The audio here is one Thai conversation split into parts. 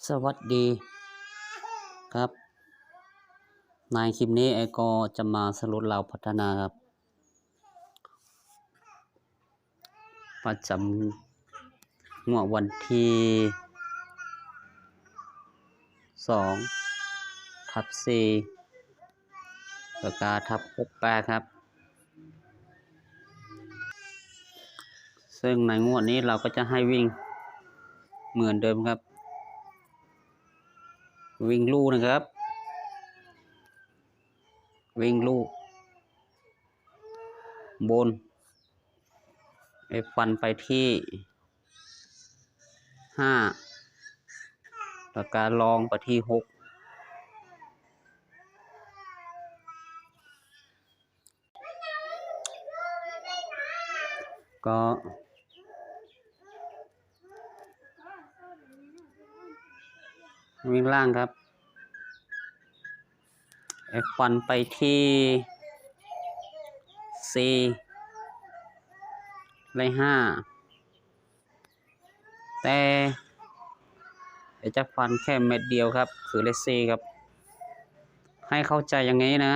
สวัสดีครับในคลิปนี้ก็จะมาสรุปเราพัฒนาครับประจำงวดวันที่2/4ประกาศทับ68ครับซึ่งในงวดนี้เราก็จะให้วิ่งเหมือนเดิมครับวิ่งลู่นะครับ วิ่งลู่บนฟันไปที่5แล้วก็ลองไปที่6ก็วิ่งล่างครับฟันไปที่4ได้5แต่จะฟันแค่เม็ดเดียวครับคือเลข4ครับให้เข้าใจอย่างนี้นะ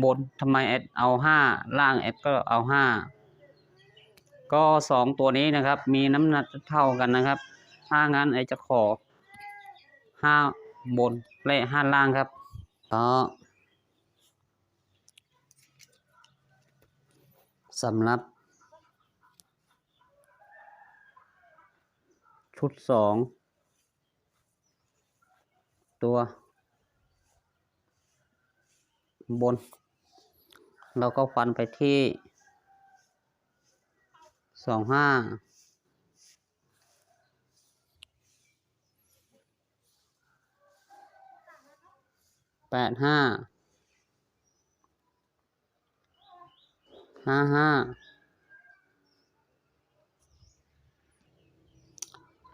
บนทำไมเอา5ล่างก็เอา5ก็2ตัวนี้นะครับมีน้ำหนักเท่ากันนะครับถ้างั้นจะขอ5บนและ5ล่างครับก็สำหรับชุด2ตัวบนเราก็ฟันไปที่25 85 55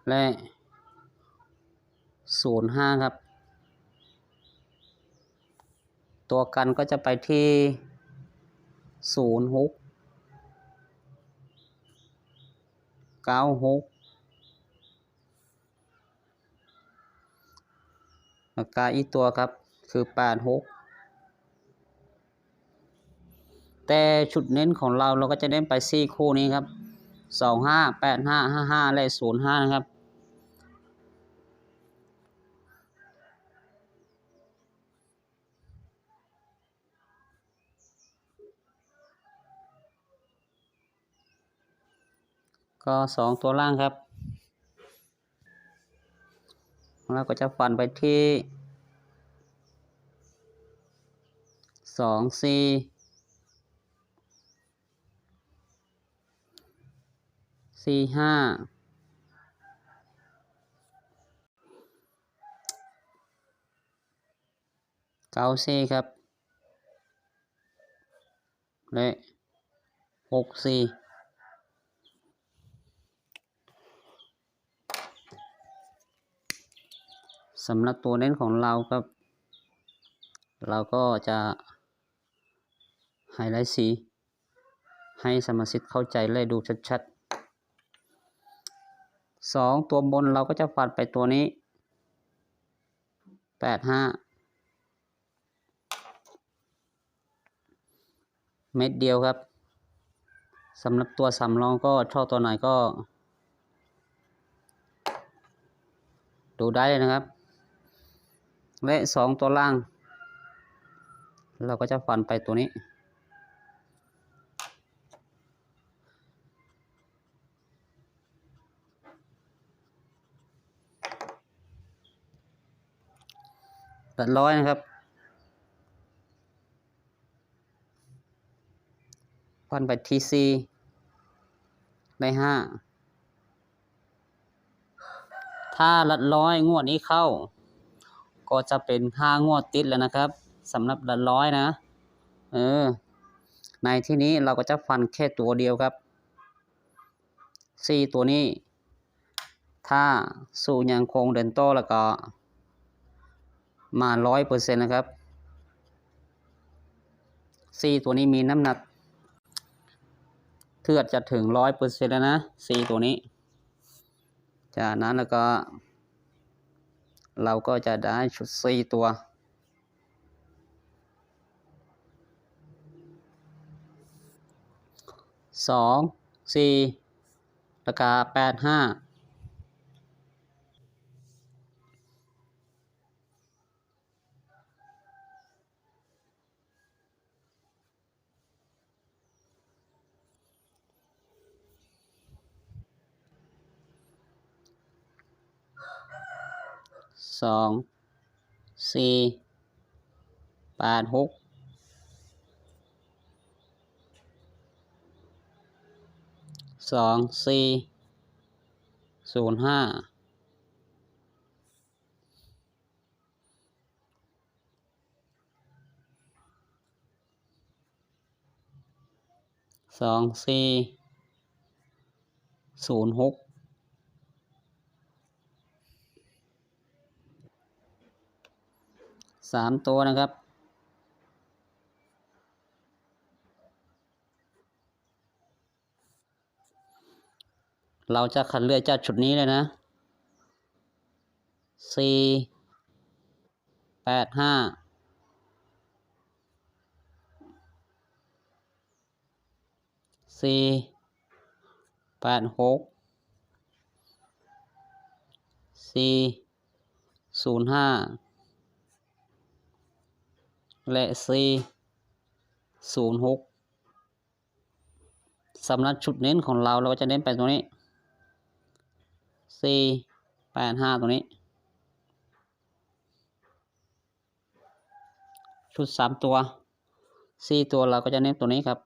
และ05ครับตัวกันก็จะไปที่06 96แล้วก็อีกตัวครับคือ86แต่ชุดเน้นของเราก็จะเน้นไป4คู่นี้ครับ25 85 55และ05นะครับก็2ตัวล่างครับแล้วก็จะฟันไปที่24 45 94ครับและ64สำหรับตัวเน้นของเราครับเราก็จะไฮไลท์สีให้สมาชิกเข้าใจและดูชัดๆ2ตัวบนเราก็จะฟันไปตัวนี้85เม็ดเดียวครับสำหรับตัวสำรองก็ชอบตัวไหนก็ดูได้เลยนะครับและ2ตัวล่างเราก็จะฟันไปตัวนี้ตัดร้อยนะครับฟันไปที่4ได้5ถ้าลัดร้อยงวดนี้เข้าก็จะเป็น5งวดติดแล้วนะครับสำหรับลัดร้อยนะในที่นี้เราก็จะฟันแค่ตัวเดียวครับ4ตัวนี้ถ้าสู้ยังคงเดินโตแล้วก็มา 100% นะครับ4ตัวนี้มีน้ำหนักเกือบจะถึง 100% แล้วนะ4ตัวนี้จากนั้นแล้วก็ เราก็จะได้ชุด4ตัว2 4ราคา852 4 86 24 05 24 06 3 ตัวนะครับเราจะคัดเลือกจากชุดนี้เลยนะ4 8 5 4 8 6 4 05และ4 06สำหรับชุดเน้นของเราก็จะเน้นไปตรงนี้4 8 5ตรงนี้ชุด3ตัว4ตัวเราก็จะเน้นตัวนี้ครับ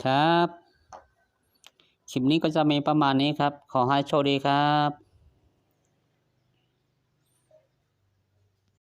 ครับคลิปนี้ก็จะมีประมาณนี้ครับขอให้โชคดีครับ